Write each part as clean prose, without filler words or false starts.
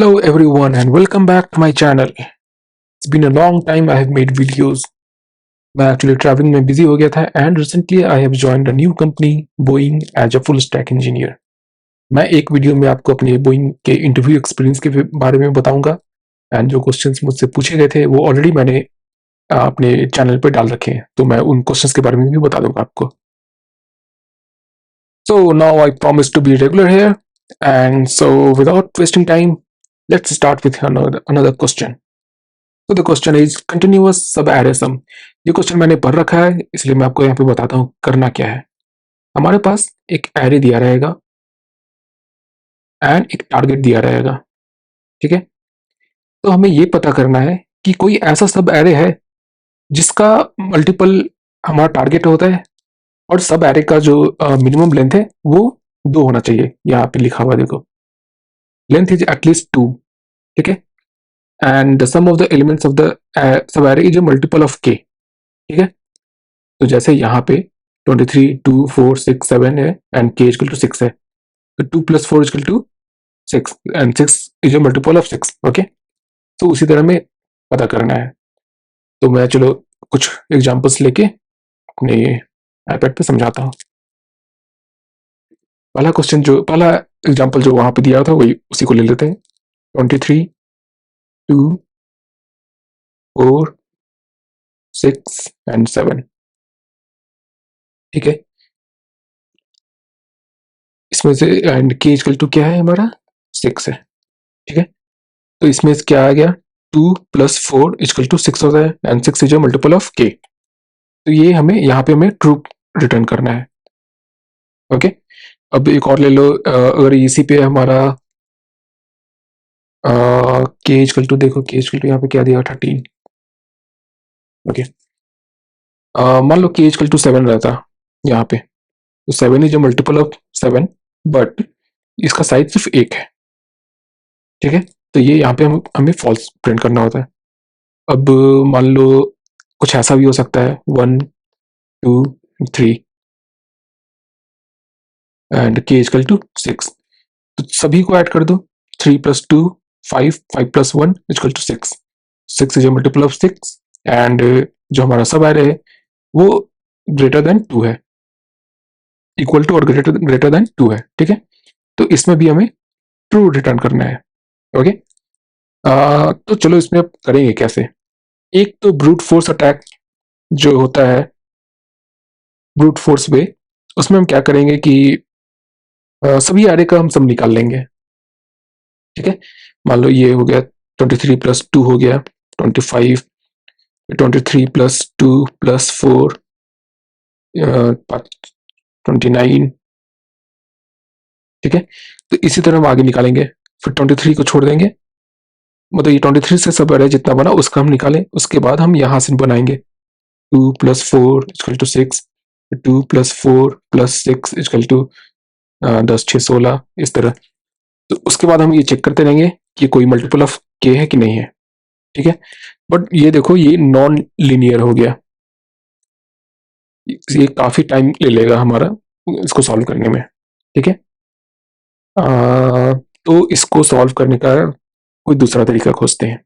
Hello everyone and welcome back to my channel. It's been a long time I have made videos. मैं actually travelling में busy हो गया था and recently I have joined a new company Boeing as a full stack engineer. मैं एक video में आपको अपने बोइंग के इंटरव्यू एक्सपीरियंस के बारे में बताऊंगा एंड जो क्वेश्चंस मुझसे पूछे गए थे वो ऑलरेडी मैंने अपने चैनल पर डाल रखे हैं, तो मैं उन क्वेश्चंस के बारे में भी बता दूंगा आपको. So now I promise to be regular here, and so without wasting time, let's start with another question. तो द क्वेश्चन इज कंटिन्यूअस सब एरे सम. ये क्वेश्चन मैंने पढ़ रखा है इसलिए मैं आपको यहाँ पे बताता हूँ करना क्या है. हमारे पास एक एरे दिया रहेगा एंड एक टारगेट दिया रहेगा. ठीक है, तो हमें ये पता करना है कि कोई ऐसा सब एरे है जिसका मल्टीपल हमारा टारगेट होता है और सब एरे का जो मिनिमम लेंथ है वो 2 होना चाहिए. यहाँ पे लिखा हुआ देखो, लेंथ इज एटलीस्ट 2. ठीक है, and the sum of the elements of the sub array is a multiple of K. ठीक है, तो जैसे यहाँ पे 23, 2, 4, 6, 7 है एंड k इक्वल टू 6 है, तो 2 plus 4 equal to 6 and 6 is a multiple of 6. Okay, तो उसी तरह में पता करना है. तो मैं चलो कुछ एग्जांपल्स लेके अपने आईपैड पे समझाता हूँ. पहला एग्जांपल जो वहां पे दिया था वही उसी को ले लेते हैं. 23, 2, 4, 6 एंड 7. ठीक है, इसमें से एंड k इक्वल टू क्या है हमारा 6 है. ठीक है, तो इसमें से क्या आ गया 2 प्लस 4 इक्वल टू 6 होता है and 6 is a multiple of k. तो ये हमें यहाँ पे हमें ट्रू रिटर्न करना है. ओके, अब एक और ले लो. अगर इसी पे हमारा k इक्वल टू देखो, k इक्वल टू यहाँ पे क्या दिया 13. ओके, मान लो k इक्वल टू 7 रहता यहाँ पे, तो 7 is a multiple of 7 but इसका साइज सिर्फ 1 है. ठीक है, तो ये यहाँ पे हमें फॉल्स प्रिंट करना होता है. अब मान लो कुछ ऐसा भी हो सकता है 1, 2, 3 एंड k इक्वल टू 6. तो सभी को ऐड कर दो. 3 plus 2 5, 5 plus 1 equal to 6. 6 is a multiple of 6 and जो हमारा सब एरे है वो ग्रेटर देन 2 है, इक्वल टू और ग्रेटर देन 2 है. ठीक है, तो इसमें भी हमें ट्रू रिटर्न करना है. ओके, तो चलो इसमें अब करेंगे कैसे. एक तो ब्रूट फोर्स अटैक जो होता है, ब्रूट फोर्स वे, उसमें हम क्या करेंगे कि सभी एरे का हम सब निकाल लेंगे. ठीक है, मान लो ये हो गया 23 प्लस 2 हो गया 25, 23 प्लस 2 प्लस 4 29. ठीक है, तो इसी तरह हम आगे निकालेंगे. फिर 23 को छोड़ देंगे, मतलब ये 23 से सब एरे जितना बना उसका हम निकालें. उसके बाद हम यहाँ से बनाएंगे 2 plus 4 equal to 6, 2 plus 4 plus 6 equal to 10, 6, 16 इस तरह. तो उसके बाद हम ये चेक करते रहेंगे कि कोई मल्टीपल ऑफ के है कि नहीं है. ठीक है, बट ये देखो ये नॉन लीनियर हो गया, ये काफी टाइम ले लेगा हमारा इसको सॉल्व करने में. ठीक है, तो इसको सॉल्व करने का कोई दूसरा तरीका खोजते हैं.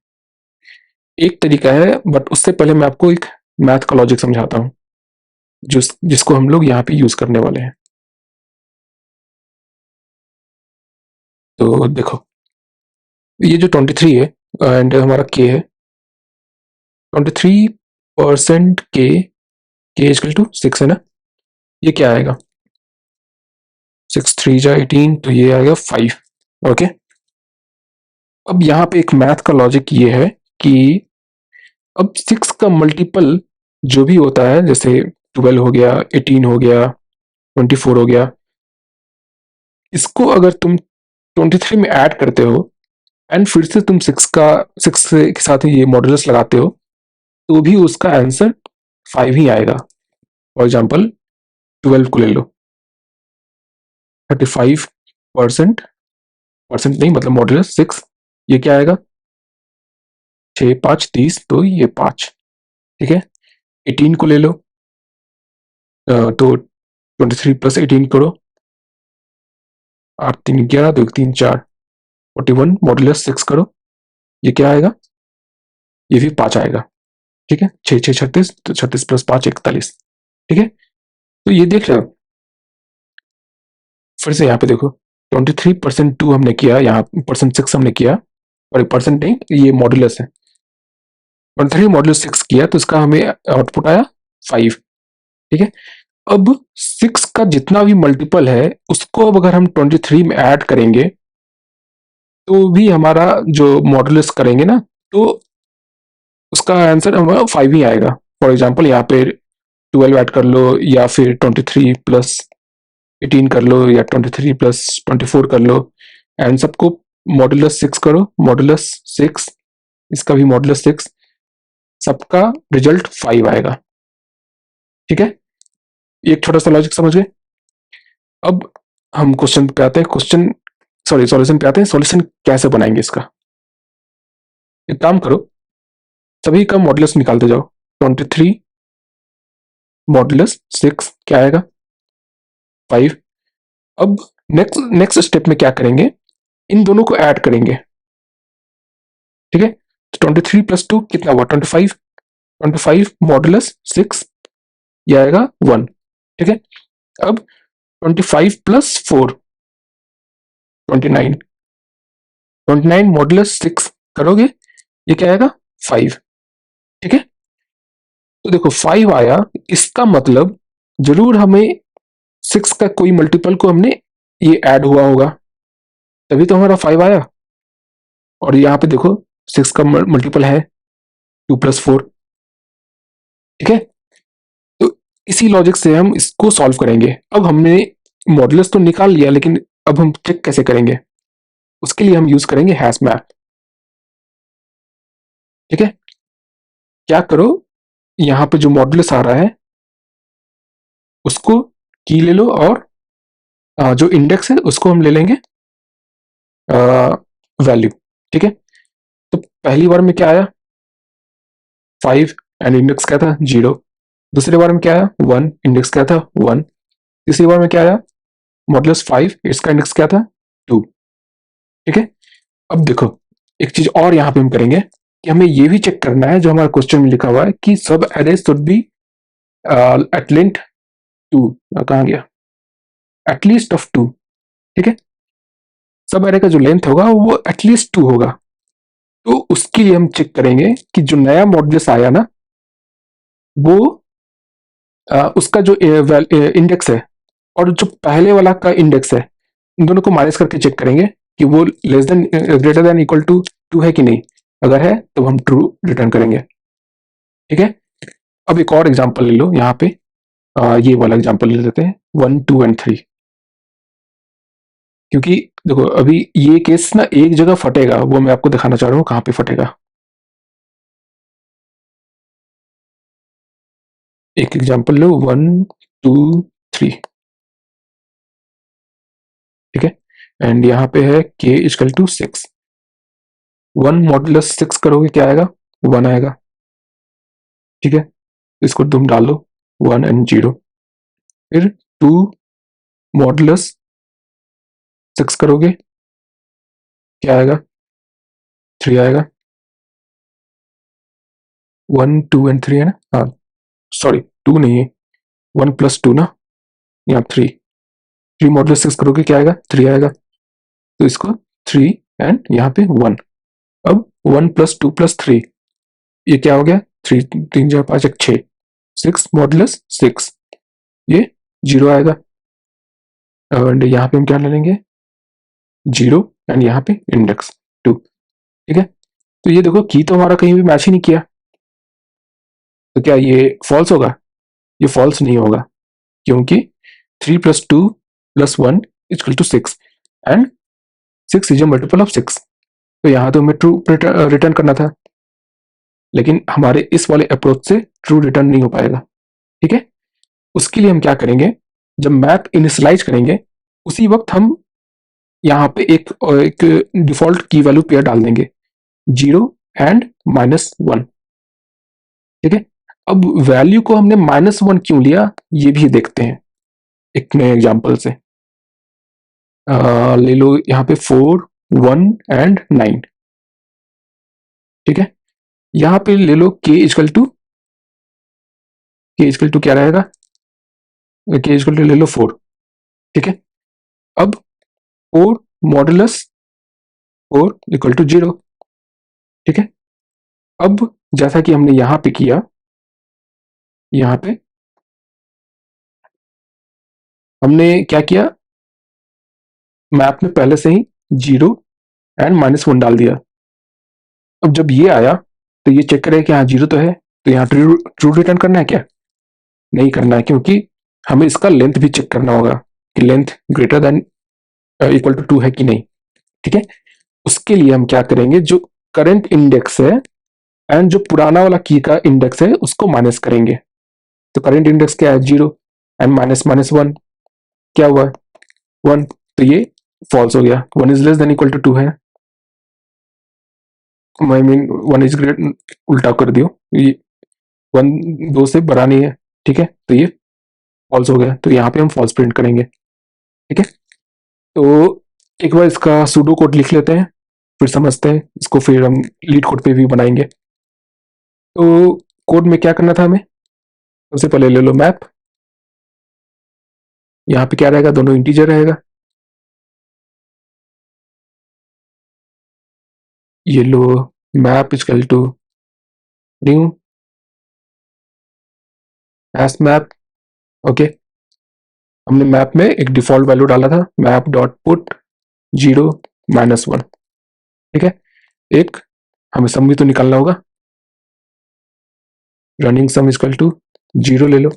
एक तरीका है बट उससे पहले मैं आपको एक मैथ का लॉजिक समझाता हूँ जिसको हम लोग यहाँ पे यूज करने वाले हैं. तो देखो ये जो 23 है एंड हमारा के है 23% के इक्वल टू 6 है ना. ये क्या आएगा 6 3 जा 18, तो ये आएगा 5. ओके, अब यहाँ पे एक मैथ का लॉजिक ये है कि अब 6 का मल्टीपल जो भी होता है, जैसे 12 हो गया, 18 हो गया, 24 हो गया, इसको अगर तुम 23 में ऐड करते हो एंड फिर से तुम 6 के साथ ये मॉडुलस लगाते हो तो भी उसका आंसर 5 ही आएगा. फॉर एग्जाम्पल 12 को ले लो, 35% परसेंट नहीं मतलब मॉडुलस 6, ये क्या आएगा 6, 5, 30, तो ये 5. ठीक है, 18 को ले लो, तो 23 प्लस 18 करो, 8 3 11, 2 3 4, 41 मॉडुलस 6 करो, ये क्या आएगा, ये भी 5 आएगा। ठीक है, 6 6 36, तो 36 प्लस 5 41। ठीक है, तो ये देख रहे हो, फिर से यहाँ पे देखो 23% 2 हमने किया, यहाँ %6 हमने किया, और परसेंट नहीं, ये मॉडुलस है। 23 मॉडुलस 6 किया तो इसका हमें आउटपुट आया 5। ठीक है, अब 6 का जितना भी मल्टीपल है उसको अब अगर हम 23 में ऐड करेंगे तो भी हमारा जो मॉडुलस करेंगे ना, तो उसका आंसर हमारा 5 ही आएगा। फॉर एग्जाम्पल यहाँ पे 12 ऐड कर लो, या फिर 23 प्लस 18 कर लो, या 23 प्लस 24 कर लो, एंड सबको मॉडुलस 6 करो, मॉडुलस 6, इसका भी मॉडुलस 6, सबका रिजल्ट 5 आएगा। ठीक है, एक छोटा सा लॉजिक समझ गए। अब हम क्वेश्चन पे आते हैं, सॉल्यूशन पे आते हैं। सॉल्यूशन कैसे बनाएंगे इसका, एक काम करो, सभी का मॉडुलस निकालते जाओ। 23 मॉडुलस 6 क्या आएगा, 5। अब नेक्स्ट स्टेप में क्या करेंगे, इन दोनों को ऐड करेंगे। ठीक है, तो 23 प्लस 2 कितना हुआ, 25। 25 मॉडुलस 6, ये आएगा 1। ठीक है, अब 25 प्लस 4 29, 29 मॉडुलस 6 करोगे, ये क्या आएगा 5। ठीक है, तो देखो 5 आया, इसका मतलब जरूर हमें 6 का कोई मल्टीपल को हमने ये ऐड हुआ होगा, तभी तो हमारा 5 आया। और यहाँ पे देखो 6 का मल्टीपल है 2 प्लस 4। ठीक है, तो इसी लॉजिक से हम इसको सॉल्व करेंगे। अब हमने मॉडुलस तो निकाल लिया, लेकिन अब हम चेक कैसे करेंगे, उसके लिए हम यूज करेंगे हैश मैप। ठीक है, क्या करो, यहाँ पे जो मॉडुलस आ रहा है उसको की ले लो, और जो इंडेक्स है उसको हम ले लेंगे वैल्यू। ठीक है, तो पहली बार में क्या आया 5, एंड इंडेक्स क्या था 0। दूसरी बार में क्या आया 1, इंडेक्स क्या था 1। तीसरी बार में क्या आया मॉडुलस 5, इसका इंडेक्स क्या था 2। ठीक है, अब देखो एक चीज और यहाँ पे हम करेंगे कि हमें ये भी चेक करना है, जो हमारा क्वेश्चन में लिखा हुआ है कि sub array should be at length 2, कहाँ गया, एटलीस्ट ऑफ 2। ठीक है, सब एरे का जो लेंथ होगा वो एटलीस्ट 2 होगा। तो उसके लिए हम चेक करेंगे कि जो नया मॉडुलस आया ना, वो उसका जो इंडेक्स है और जो पहले वाला का इंडेक्स है, इन दोनों को माइनस करके चेक करेंगे कि वो less than greater than equal to 2 है कि नहीं। अगर है तो हम ट्रू रिटर्न करेंगे। ठीक है, अब एक और एग्जांपल ले लो, यहाँ पे ये वाला एग्जांपल ले लेते हैं 1 2 एंड 3, क्योंकि देखो अभी ये केस ना एक जगह फटेगा, वो मैं आपको दिखाना चाह रहा हूँ कहाँ पे फटेगा। एक एग्जांपल लो 1 2 3। ठीक है, एंड यहाँ पे है k इक्वल टू 6। 1 मॉडुलस 6 करोगे क्या आएगा, 1 आएगा। ठीक है, इसको तुम डाल लो 1 एंड 0। फिर 2 मॉडुलस 6 करोगे क्या आएगा, 3 आएगा। 1 2 एंड 3 है ना, हाँ सॉरी 2 नहीं है, 1 प्लस 2 ना, यहाँ 3। 3 मॉडुलस 6 करोगे क्या आएगा, 3 आएगा। तो इसको 3 एंड यहाँ पे 1। अब 1 प्लस 2 प्लस 3, ये क्या हो गया, 3 3 4 5 1 6। 6 मॉडुलस 6, ये 0 आएगा। एंड यहाँ पे हम क्या ले लेंगे 0, एंड यहाँ पे इंडेक्स 2। ठीक है, तो ये देखो की तो हमारा कहीं भी मैच ही नहीं किया, तो क्या ये फॉल्स होगा, ये फॉल्स नहीं होगा, क्योंकि 3 plus 2 plus 1 equal to 6, and 6 is a multiple of 6। तो यहाँ तो हमें ट्रू रिटर्न करना था, लेकिन हमारे इस वाले अप्रोच से ट्रू रिटर्न नहीं हो पाएगा। ठीक है, उसके लिए हम क्या करेंगे, जब मैप इनिशियलाइज करेंगे उसी वक्त हम यहाँ पे एक डिफॉल्ट की वैल्यू पेयर डाल देंगे 0 एंड -1। ठीक है, अब वैल्यू को हमने -1 क्यों लिया, ये भी देखते हैं एक नए एग्जांपल से। ले लो यहाँ पे 4 1 एंड 9। ठीक है, यहां पे ले लो के इक्वल टू क्या रहेगा, के इक्वल टू ले लो 4। ठीक है, अब 4 मॉडुलस 4 इक्वल टू 0। ठीक है, अब जैसा कि हमने यहां पे किया, यहां पे हमने क्या किया, मैप में पहले से ही 0 एंड -1 डाल दिया। अब जब ये आया तो ये चेक करें कि हाँ 0 तो है, तो यहाँ ट्रू ट्रू रिटर्न करना है क्या, नहीं करना है, क्योंकि हमें इसका लेंथ भी चेक करना होगा कि length greater than equal to 2 है कि नहीं। ठीक है, उसके लिए हम क्या करेंगे, जो करंट इंडेक्स है एंड जो पुराना वाला की का इंडेक्स है उसको माइनस करेंगे। तो करंट इंडेक्स क्या है, 0 एंड माइनस माइनस 1 क्या हुआ, 1। तो ये फॉल्स हो गया, 1 is less than equal to 2 है, आई मीन 1 इज ग्रेट, उल्टा कर दियो, ये 1 2 से बड़ा नहीं है। ठीक है, तो ये फॉल्स हो गया, तो यहाँ पे हम फॉल्स प्रिंट करेंगे। ठीक है, तो एक बार इसका सूडो कोड लिख लेते हैं, फिर समझते हैं इसको, फिर हम लीड कोड पे भी बनाएंगे। तो कोड में क्या करना था हमें, सबसे पहले ले लो मैप, यहाँ पे क्या रहेगा, दोनों इंटीजर रहेगा। ये लो map equal to new S map. Okay, हमने मैप में एक डिफॉल्ट वैल्यू डाला था, मैप डॉट पुट 0 -1। ठीक है, एक हमें सम भी तो निकालना होगा, रनिंग सम इक्वल टू 0 ले लो।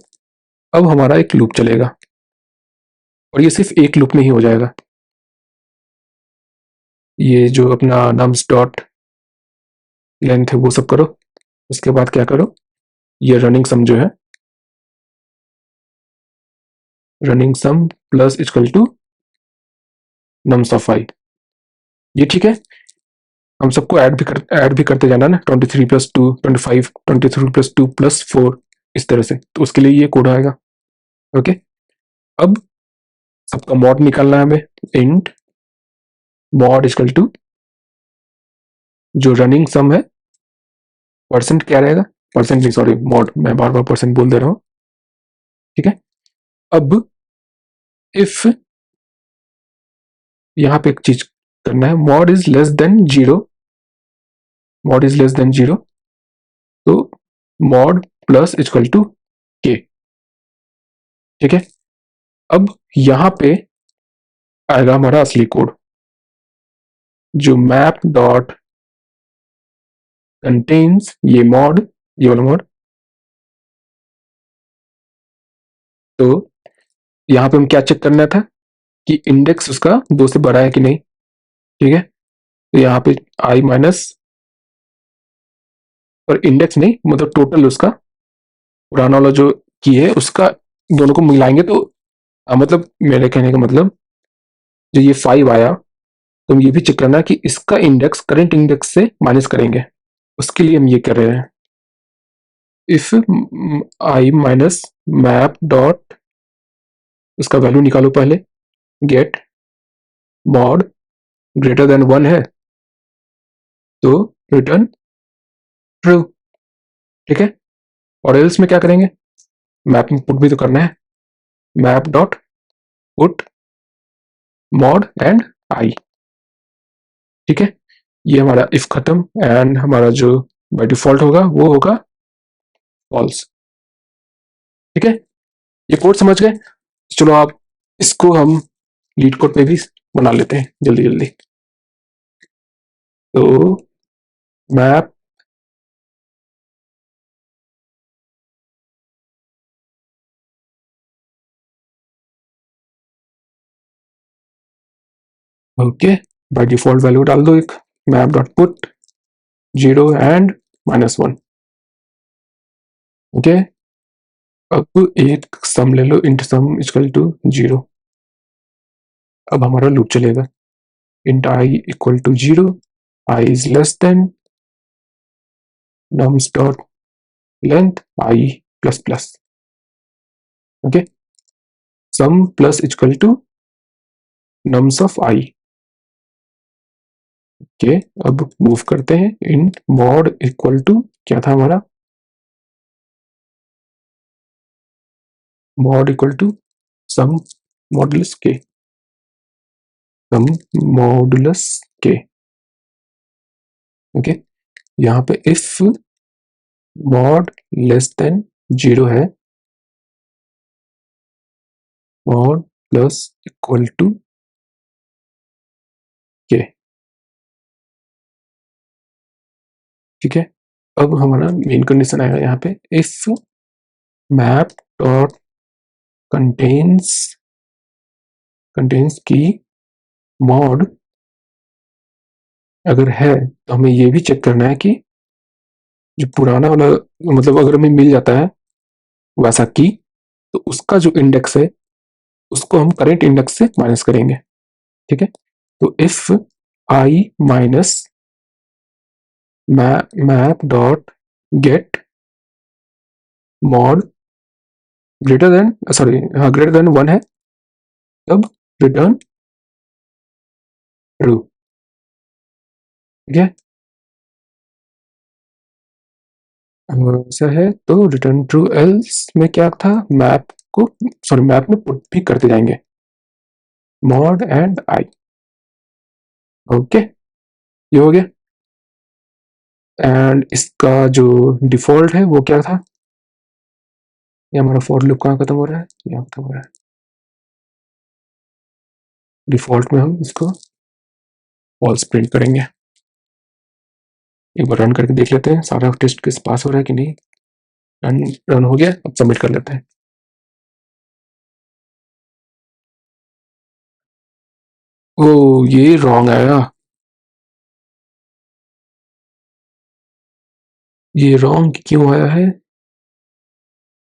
अब हमारा एक लूप चलेगा और ये सिर्फ एक लूप में ही हो जाएगा। ये जो अपना नम्स डॉट लेंथ है वो सब करो, उसके बाद क्या करो, ये रनिंग सम जो है, running sum plus equal to nums of I. ये ठीक है, हम सबको ऐड भी करते जाना ना, 23 प्लस 2 25, 23 प्लस 2 प्लस 4, इस तरह से, तो उसके लिए ये कोड आएगा। ओके, अब सबका मॉड निकालना है हमें, इंट मॉड इक्वल टू जो रनिंग सम है, परसेंट क्या रहेगा, परसेंट नहीं सॉरी मॉड, मैं बार बार परसेंट बोल दे रहा हूँ। ठीक है, अब इफ यहाँ पे एक चीज करना है, mod is less then 0, mod is less then 0, तो मॉड प्लस इक्वल टू के। ठीक है, अब यहां पे आएगा हमारा असली कोड, जो मैप डॉट कंटेन्स ये मॉड, ये वाला मॉड। तो यहाँ पे हम क्या चेक करना था कि इंडेक्स उसका 2 से बड़ा है कि नहीं। ठीक है, तो यहाँ पे आई माइनस, और इंडेक्स नहीं मतलब टोटल उसका पुराना वाला जो की है उसका, दोनों को मिलाएंगे तो मतलब मेरे कहने का मतलब, जो ये 5 आया, तो हम ये भी चेक करना है कि इसका इंडेक्स करंट इंडेक्स से माइनस करेंगे। उसके लिए हम ये कर रहे हैं, if I minus map dot, उसका वैल्यू निकालो पहले, गेट मॉड ग्रेटर देन 1 है तो रिटर्न ट्रू। ठीक है, और एल्स में क्या करेंगे, मैप में पुट भी तो करना है, map dot put mod and I. ठीक है, ये हमारा इफ खत्म, एंड हमारा जो बाय डिफॉल्ट होगा वो होगा फॉल्स। ठीक है, ये कोड समझ गए, चलो आप इसको हम लीड कोड पे भी बना लेते हैं जल्दी जल्दी। तो map okay, by default value डाल दो एक, map dot put 0 and -1। Okay, अब एक सम ले लो, इंट सम इक्वल टू 0। अब हमारा लूप चलेगा, int i equal to 0, i is less than nums dot length i plus plus. Okay, sum plus equal to nums of i. Okay, अब move करते हैं। इंट मॉड इक्वल टू क्या था हमारा, mod equal to some modulus के, सम modulus के। Okay, यहाँ पे इफ मॉड लेस देन 0 है, मॉड प्लस इक्वल टू के। ठीक है, अब हमारा मेन कंडीशन आएगा यहाँ पे, if map dot contains contains की मॉड अगर है, तो हमें ये भी चेक करना है कि जो पुराना वाला, मतलब अगर हमें मिल जाता है वैसा की, तो उसका जो इंडेक्स है उसको हम करेंट इंडेक्स से माइनस करेंगे। ठीक है, तो if I minus map dot gate mod greater than, sorry हाँ ग्रेटर देन 1 है, तब रिटर्न ट्रू। ठीक है, ऐसा है तो रिटर्न ट्रू, एल्स में क्या था, मैप को, सॉरी मैप में पुट भी करते जाएंगे मॉड एंड आई। ओके, ये हो गया। एंड इसका जो डिफॉल्ट है वो क्या था, ये हमारा फॉर लूप कहाँ खत्म हो रहा है, यहाँ खत्म हो रहा है। डिफॉल्ट में हम इसको फॉल्स प्रिंट करेंगे। एक बार रन करके देख लेते हैं सारा टेस्ट केस पास हो रहा है कि नहीं। रन रन हो गया, अब सबमिट कर लेते हैं। ओ, ये रॉन्ग आया, ये रॉन्ग क्यों आया है,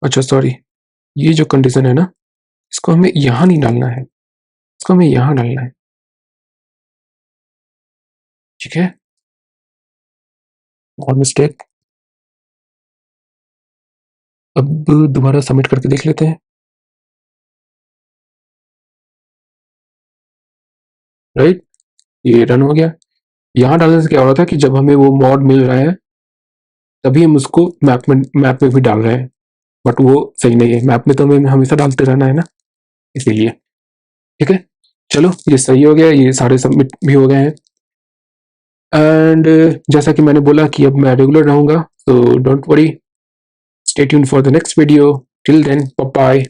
अच्छा सॉरी, ये जो कंडीशन है ना, इसको हमें यहाँ नहीं डालना है, इसको हमें यहाँ डालना है। ठीक है, और मिस्टेक। अब दोबारा सबमिट करके देख लेते हैं। राइट, ये रन हो गया। यहाँ डालने से क्या हो रहा था कि जब हमें वो मॉड मिल रहा है तभी हम उसको मैप में भी डाल रहे हैं, बट वो सही नहीं है, मैप में तो हमें हमेशा डालते रहना है ना, इसीलिए। ठीक है, चलो ये सही हो गया, ये सारे सबमिट भी हो गए हैं। एंड जैसा कि मैंने बोला कि अब मैं रेगुलर रहूंगा, तो don't worry, stay tuned for the next video, till then bye bye.